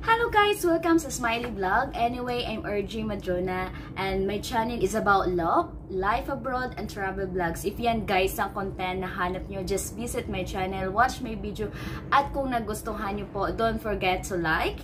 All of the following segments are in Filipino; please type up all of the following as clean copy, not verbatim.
Hello guys! Welcome sa Smiley Vlog. Anyway, I'm RJ Madrona and my channel is about love, life abroad, and travel vlogs. If yan guys ang content na hanap nyo, just visit my channel, watch my video, at kung nagustuhan nyo po, don't forget to like,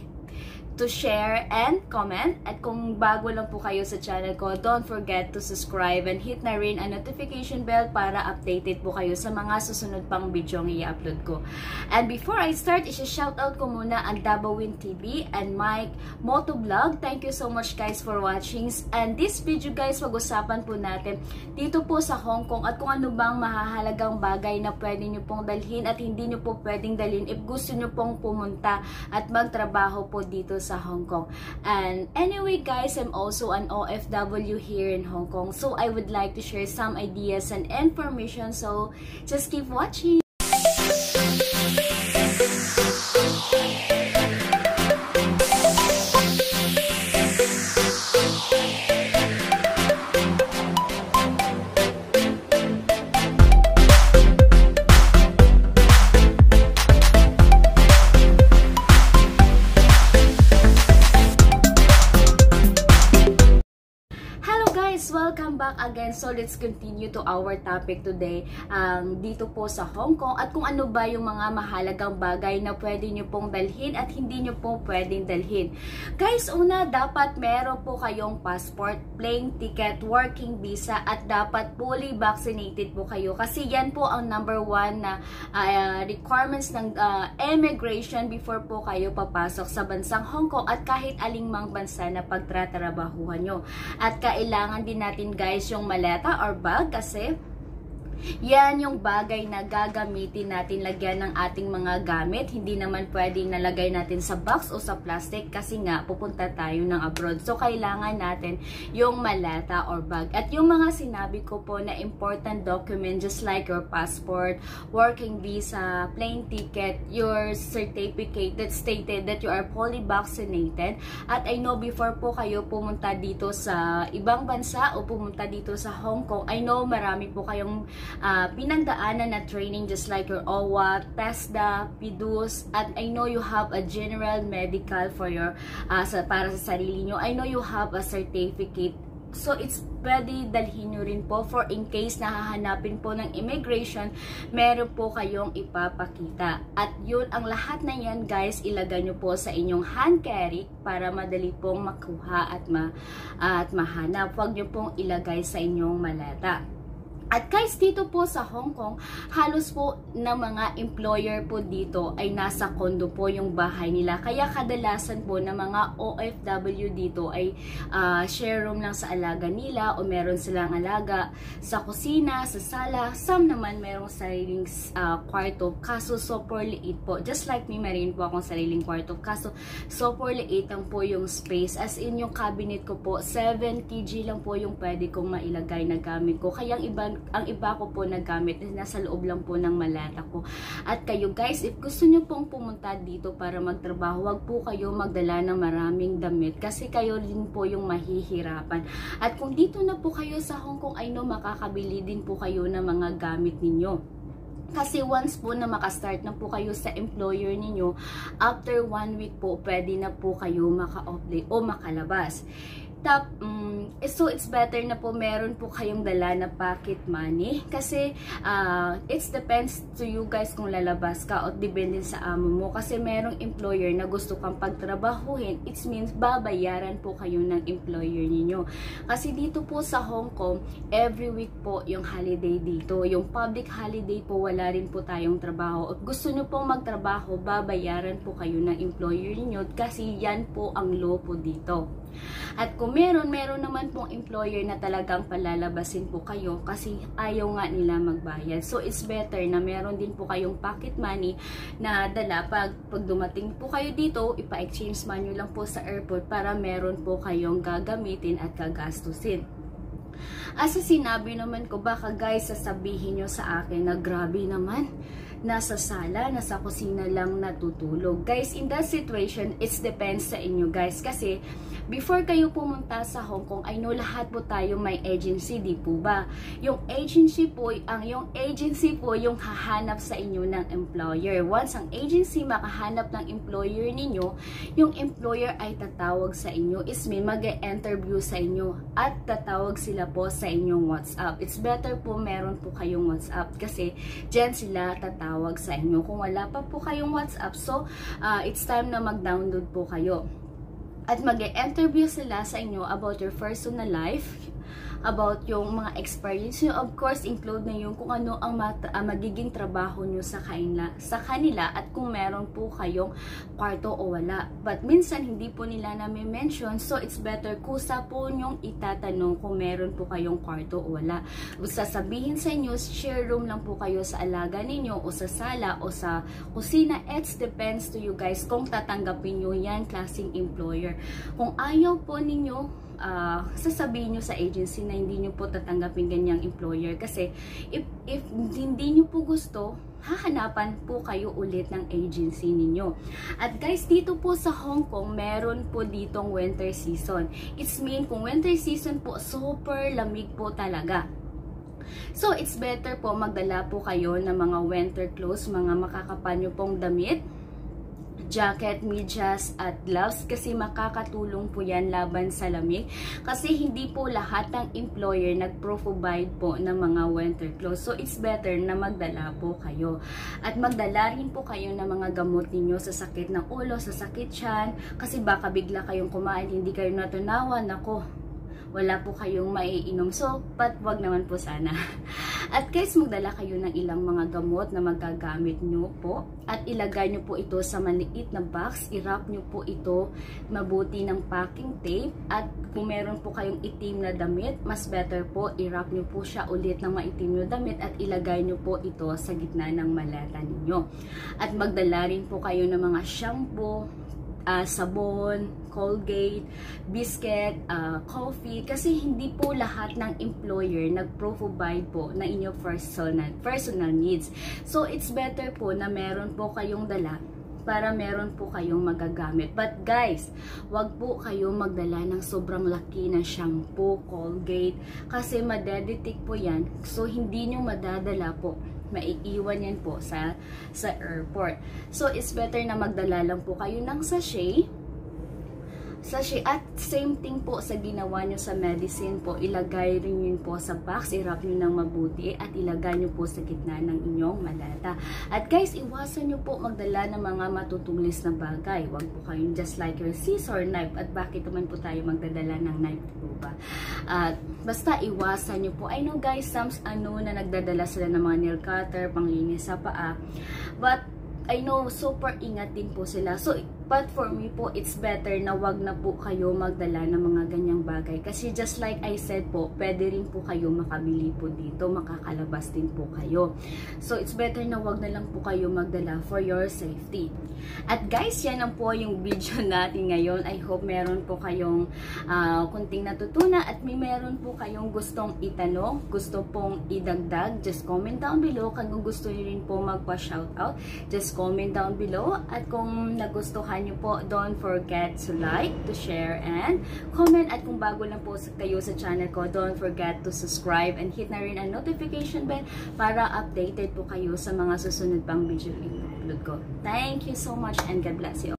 to share, and comment. At kung bago lang po kayo sa channel ko, don't forget to subscribe and hit na rin ang notification bell para updated po kayo sa mga susunod pang video ang i-upload ko. And before I start, isa-shoutout ko muna ang Dabawin TV and Mike Motovlog. Thank you so much guys for watching. And this video guys, pag-usapan po natin dito po sa Hong Kong at kung ano bang mahahalagang bagay na pwede nyo pong dalhin at hindi nyo po pwedeng dalhin if gusto nyo pong pumunta at magtrabaho po dito sa Hong Kong. And anyway guys, I'm also an OFW here in Hong Kong, so I would like to share some ideas and information, so just keep watching. Welcome back again. So let's continue to our topic today. Dito po sa Hong Kong at kung ano ba yung mga mahalagang bagay na pwede nyo pong dalhin at hindi nyo pong pwedeng dalhin. Guys, una, dapat meron po kayong passport, plane ticket, working visa, at dapat fully vaccinated po kayo. Kasi yan po ang number one na requirements ng immigration before po kayo papasok sa bansang Hong Kong at kahit alingmang bansa na pagtatrabahuhan nyo. At kailangan din natin guys yung maleta or bag kasi yan yung bagay na gagamitin natin lagyan ng ating mga gamit. Hindi naman pwedeng nalagay natin sa box o sa plastic kasi nga pupunta tayo ng abroad. So kailangan natin yung maleta or bag. At yung mga sinabi ko po na important document just like your passport, working visa, plane ticket, your certificate that stated that you are fully vaccinated. At I know before po kayo pumunta dito sa ibang bansa o pumunta dito sa Hong Kong, I know marami po kayong pinagdaanan na training just like your OWA, TESDA, PIDUS, at I know you have a general medical for your para sa sarili nyo. I know you have a certificate. So it's pwede dalhin nyo rin po for in case nahahanapin po ng immigration, meron po kayong ipapakita. At yun, ang lahat na yan guys, ilagay nyo po sa inyong hand carry para madali pong makuha at mahanap. Huwag nyo pong ilagay sa inyong maleta. At guys, dito po sa Hong Kong, halos po ng mga employer po dito ay nasa condo po yung bahay nila. Kaya kadalasan po ng mga OFW dito ay share room lang sa alaga nila o meron silang alaga sa kusina, sa sala. Some naman merong sariling kwarto. Kaso super liit po. Just like me, meron po akong sariling kwarto. Kaso super liit lang po yung space. As in yung cabinet ko po, 7 kg lang po yung pwede kong mailagay na gamit ko. Kaya ang iba ko po na gamit nasa loob lang po ng maleta ko. At kayo guys, if gusto nyo pong pumunta dito para magtrabaho, wag po kayo magdala ng maraming damit kasi kayo din po yung mahihirapan. At kung dito na po kayo sa Hong Kong, I know makakabili din po kayo ng mga gamit ninyo. Kasi once po na makastart na po kayo sa employer ninyo, after 1 week po, pwede na po kayo maka-apply o makalabas. So it's better na po meron po kayong dala na pocket money kasi it depends to you guys kung lalabas ka o depende sa amo mo kasi merong employer na gusto kang pagtrabahuhin. It means babayaran po kayo ng employer ninyo kasi dito po sa Hong Kong every week po yung holiday dito, yung public holiday po wala rin po tayong trabaho. At gusto nyo pong magtrabaho, babayaran po kayo ng employer ninyo kasi yan po ang law po dito. At kung meron naman pong employer na talagang palalabasin po kayo kasi ayaw nga nila magbayad. So it's better na meron din po kayong pocket money na dala pag dumating po kayo dito, ipa-exchange man nyo lang po sa airport para meron po kayong gagamitin at gagastusin. As sinabi naman ko, baka guys sasabihin nyo sa akin na grabe naman, nasa sala, nasa kusina lang natutulog. Guys, in that situation, it depends sa inyo guys. Kasi, before kayo pumunta sa Hong Kong, I know lahat po tayo may agency, di po ba? Yung agency po yung hahanap sa inyo ng employer. Once ang agency makahanap ng employer ninyo, yung employer ay tatawag sa inyo. Is mean, mag-e-interview sa inyo at tatawag sila po sa inyong WhatsApp. It's better po meron po kayong WhatsApp kasi dyan sila tatawag sa inyo. Kung wala pa po kayong WhatsApp, so it's time na mag-download po kayo. At mag-e-interview sila sa inyo about your personal life, about yung mga experience nyo. Of course, include na yung kung ano ang magiging trabaho nyo sa kanila at kung meron po kayong kwarto o wala. But minsan, hindi po nila nami-mention. So, it's better kusa po nyong itatanong kung meron po kayong kwarto o wala. Sasabihin sa inyo, share room lang po kayo sa alaga ninyo o sa sala o sa kusina. It depends to you guys kung tatanggapin nyo yan klaseng employer. Kung ayaw po ninyo, sasabihin nyo sa agency na hindi nyo po tatanggapin ganyang employer kasi if hindi nyo po gusto, hahanapan po kayo ulit ng agency ninyo. At guys, dito po sa Hong Kong, meron po ditong winter season. It's mean, kung winter season po, super lamig po talaga. So, it's better po magdala po kayo ng mga winter clothes, mga makakapal nyo pong damit, jacket, medyas, at gloves kasi makakatulong po yan laban sa lamig. Kasi hindi po lahat ng employer nag-provide po ng mga winter clothes. So, it's better na magdala po kayo. At magdala rin po kayo ng mga gamot ninyo sa sakit ng ulo, sa sakit tiyan. Kasi baka bigla kayong kumain, hindi kayo natunawan. Nako, wala po kayong maiinom. So, wag naman po sana. At guys, magdala kayo ng ilang mga gamot na magagamit nyo po. At ilagay nyo po ito sa maliit na box. I-wrap nyo po ito mabuti ng packing tape. At kung meron po kayong itim na damit, mas better po, i-wrap nyo po siya ulit ng maitim na damit at ilagay nyo po ito sa gitna ng maleta ninyo. At magdala rin po kayo ng mga shampoo, sabon, Colgate, biscuit, coffee, kasi hindi po lahat ng employer nag-provide po na inyong personal needs. So, it's better po na meron po kayong dala para meron po kayong magagamit. But guys, wag po kayong magdala ng sobrang laki na shampoo, Colgate, kasi madedetect po yan. So, hindi nyo madadala po. Maiiwan yan po sa airport. So, it's better na magdala lang po kayo ng sachet. At same thing po sa ginawa nyo sa medicine po, ilagay rin yun po sa box, i-wrap nyo ng mabuti at ilagay nyo po sa gitna ng inyong maleta. At guys, iwasan nyo po magdala ng mga matutulis na bagay. Huwag po kayong just like your scissor, knife. At bakit naman po tayo magdadala ng knife po ba? Basta iwasan nyo po. I know guys, some na nagdadala sila ng mga nail cutter, panglinis sa paa. But I know, super ingat din po sila. So, but for me po, it's better na wag na po kayo magdala ng mga ganyang bagay. Kasi just like I said po, pwede rin po kayo makabili po dito, makakalabas din po kayo. So, it's better na wag na lang po kayo magdala for your safety. At guys, yan lang po yung video natin ngayon. I hope meron po kayong kunting natutunan at meron po kayong gustong itanong, gusto pong idagdag, just comment down below. Kung gusto niyo rin po magpa-shoutout, just comment down below. At kung nagustuhan nyo po, don't forget to like, to share, and comment. At kung bago lang po kayo sa channel ko, don't forget to subscribe and hit na rin ang notification bell para updated po kayo sa mga susunod pang video i-upload ko. Thank you so much and God bless you.